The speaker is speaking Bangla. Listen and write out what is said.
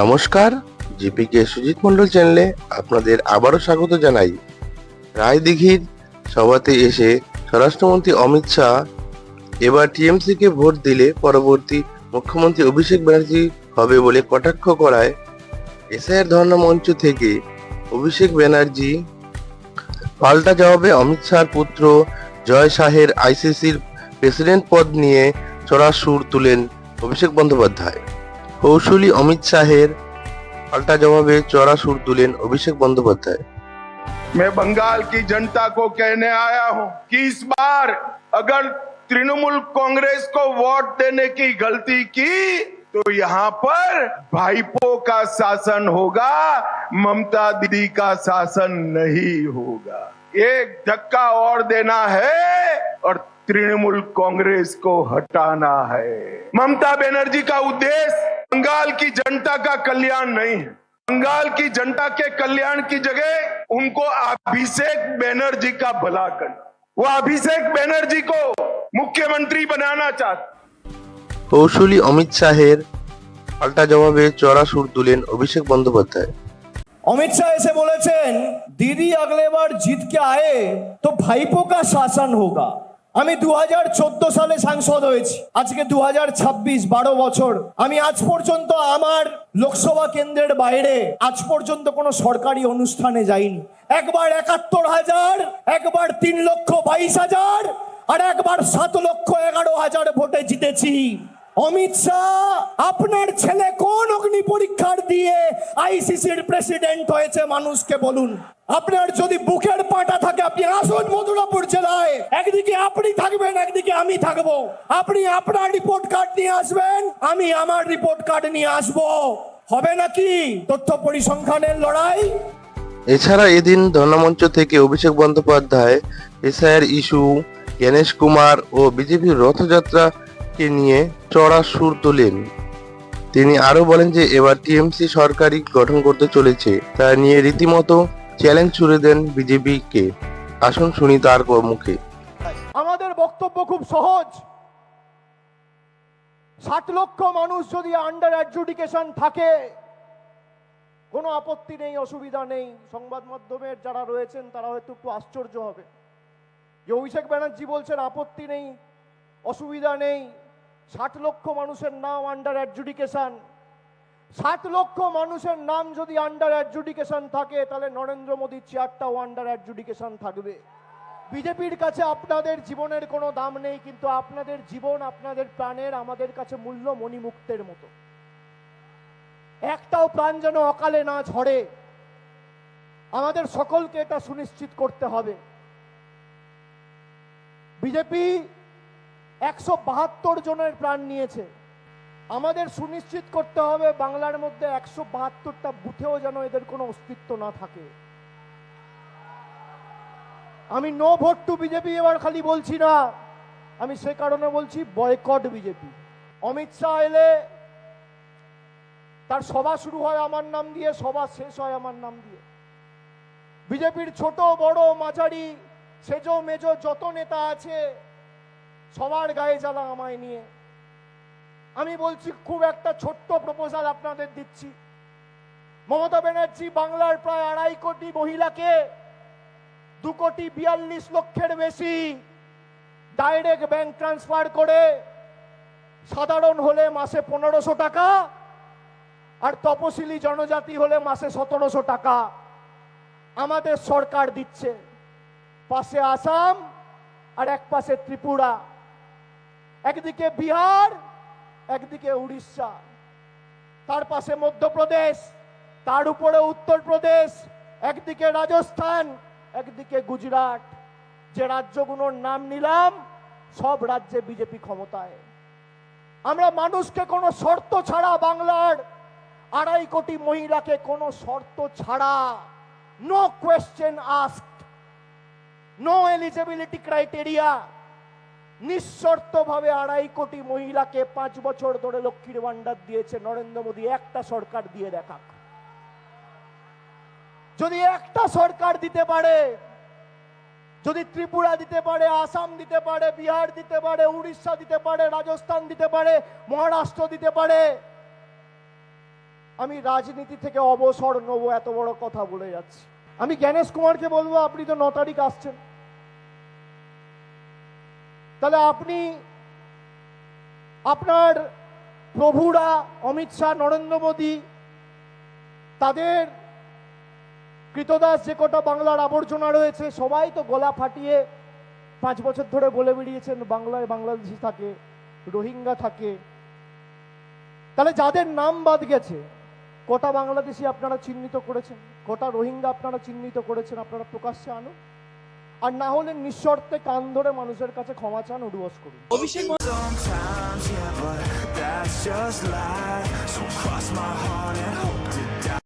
নমস্কার, জিপিকে সুজিত মন্ডল চ্যানেলে আপনাদের আবারও স্বাগত জানাই। রায়দিঘির সভাতে এসে স্বরাষ্ট্রমন্ত্রী অমিত শাহ এবার টিএমসিকে ভোট দিলে পরবর্তী মুখ্যমন্ত্রী অভিষেক ব্যানার্জি হবে বলে কটাক্ষ করায় এসআইআর ধর্ণা মঞ্চ থেকে অভিষেক ব্যানার্জি পাল্টা জবাবে অমিত শাহর পুত্র জয় শাহের আইসিসির প্রেসিডেন্ট পদ নিয়ে চড়া সুর তুলেন অভিষেক বন্দ্যোপাধ্যায়। কৌশলী অমিত শাহের पाल्टा जवाबे चौड़ा सुर तुलेन अभिषेक बंदोपाध्याय। मैं बंगाल की जनता को कहने आया हूं कि इस बार अगर तृणमूल कांग्रेस को वोट देने की गलती की तो यहां पर भाईपो का शासन होगा, ममता दीदी का शासन नहीं होगा। एक धक्का और देना है और तृणमूल कांग्रेस को हटाना है। ममता बनर्जी का उद्देश्य बंगाल की जनता का कल्याण नहीं है। बंगाल की जनता के कल्याण की जगह उनको अभिषेक बनर्जी का भला करना, वो अभिषेक बनर्जी को मुख्यमंत्री बनाना चाहते। कौशली अमित शाहेर पाल्टा जवाबे चौड़ा सुर तुलेन अभिषेक बंदोपाध्याय। अमित शाह ऐसे बोलेছেন दीदी अगले बार जीत के आए तो भाईपो का शासन होगा। আমি 2014 সালে সাংসদ হয়েছি, আজকে 2026, 12 বছর। আমি আজ পর্যন্ত আমার লোকসভা কেন্দ্রের বাইরে আজ পর্যন্ত কোনো সরকারি অনুষ্ঠানে যাইনি। একবার ৭১,০০০, একবার ৩,২২,০০০ আর একবার ৭,১১,০০০ ভোটে জিতেছি। অমিত শাহ, আপনার ছেলে কোন অগ্নি পরীক্ষার দিয়ে আইসিসির প্রেসিডেন্ট হয়েছে মানুষকে বলুন। আপনার যদি বুকের পাটা থাকে আপনি আসুন মথুরাপুর জেলায়, একদিকে আপনি থাকবেন একদিকে আমি থাকবো। আপনি আপনার রিপোর্ট কার্ড নিয়ে আসবেন, আমি আমার রিপোর্ট কার্ড নিয়ে আসবো। হবে নাকি তথ্য পরিসংখ্যানের লড়াই? এছাড়া এদিন ধর্ণামঞ্চ থেকে অভিষেক বন্দ্যোপাধ্যায় এসআইআর ইস্যু, গণেশ কুমার ও বিজেপির রথযাত্রাকে নিয়ে চড়া সুর তোলেন। তিনি আরো বলেন যে এবার টিএমসি সরকারি গঠন করতে চলেছে, তা নিয়ে রীতিমতো চ্যালেঞ্জ ছুড়ে দেন বিজেপিকে। আসুন শুনি তার মুখে। আমাদের বক্তব্য খুব সহজ। 60 লক্ষ মানুষ যদি আন্ডার অ্যাডজুডিকেশন থাকে কোনো আপত্তি নেই, অসুবিধা নেই। সংবাদ মাধ্যমের যারা রয়েছেন তারা হয়তো একটু আশ্চর্য হবে যে অভিষেক ব্যানার্জি বলছেন আপত্তি নেই, অসুবিধা নেই। 60 লক্ষ মানুষের নাম আন্ডার অ্যাডজুডিকেশন। 60 লক্ষ মানুষের নাম যদি আন্ডার অ্যাডজুডিকেশন থাকে তাহলে নরেন্দ্র মোদীর চেয়ারটাও আন্ডার অ্যাডজুডিকেশন থাকবে। বিজেপির কাছে আপনাদের জীবনের কোনো দাম নেই, কিন্তু আপনাদের জীবন, আপনাদের প্রাণের আমাদের কাছে মূল্য মণিমুক্তের মতো। একটাও প্রাণ যেন অকালে না ঝরে, আমাদের সকলকে এটা সুনিশ্চিত করতে হবে। বিজেপি 172 জনের প্রাণ নিয়েছে, আমাদের সুনিশ্চিত করতে হবে বাংলার মধ্যে 172টা বুথেও যেন এদের কোনো অস্তিত্ব না থাকে। আমি নো ভোট টু বিজেপি এবার খালি বলছি না, আমি সে কারণে বলছি বয়কট বিজেপি। অমিত শাহ এলে তার সভা শুরু হয় আমার নাম দিয়ে, সভা শেষ হয় আমার নাম দিয়ে। বিজেপির ছোট বড় মাঝারি সেজো মেজো যত নেতা আছে সবার গায়ে জ্বালা আমায় নিয়ে। আমি বলছি খুব একটা ছোট্ট প্রপোজাল আপনাদের দিচ্ছি। মমতা ব্যানার্জি বাংলার প্রায় 2.5 কোটি মহিলাকে 2,42,00,000 বেশি ডাইরেক্ট ব্যাংক ট্রান্সফার করে সাধারণ হলে মাসে 1500 টাকা আর তপশিলি জনজাতি হলে মাসে 1700 টাকা আমাদের সরকার দিচ্ছে। পাশে আসাম আর এক পাশে ত্রিপুরা, একদিকে বিহার একদিকে উড়িষ্যা, তার পাশে মধ্যপ্রদেশ, তার উপরে উত্তরপ্রদেশ, একদিকে রাজস্থান একদিকে গুজরাট। যে রাজ্যগুলোর নাম নিলাম সব রাজ্যে বিজেপি ক্ষমতায়। আমরা মানুষকে কোনো শর্ত ছাড়া, বাংলার 2.5 কোটি মহিলাকে কোনো শর্ত ছাড়া, no question asked, no eligibility criteria, নিঃশর্তভাবে 2.5 কোটি মহিলাকে 5 বছর ধরে লক্ষ্মীর ভান্ডার দিয়েছে নরেন্দ্র মোদী। একটা সরকার দিয়ে দেখাক। যদি একটা সরকার দিতে পারে, যদি ত্রিপুরা দিতে পারে, আসাম দিতে পারে, বিহার দিতে পারে, উড়িষ্যা দিতে পারে, রাজস্থান দিতে পারে, মহারাষ্ট্র দিতে পারে, আমি রাজনীতি থেকে অবসর নেবো, এত বড় কথা বলে যাচ্ছি। আমি জ্ঞানেশ কুমারকে বলবো, আপনি তো 9 তারিখ আসছেন, তাহলে আপনি আপনার প্রভুরা অমিত শাহ, নরেন্দ্র মোদী, তাদের কৃতদাস যে কটা বাংলার আবর্জনা রয়েছে, সবাই তো গলা ফাটিয়ে 5 বছর ধরে বলে বেরিয়েছেন বাংলায় বাংলাদেশি থাকে, রোহিঙ্গা থাকে। তাহলে যাদের নাম বাদ গেছে, কটা বাংলাদেশি আপনারা চিহ্নিত করেছেন, কটা রোহিঙ্গা আপনারা চিহ্নিত করেছেন, আপনারা প্রকাশ্যে আনুন। আর না হলে নিঃশর্তে কান ধরে মানুষের কাছে ক্ষমা চান, উদ্বাস করুন। অভিষেক Sometimes, yeah, but that's just life. So cross my heart and hope to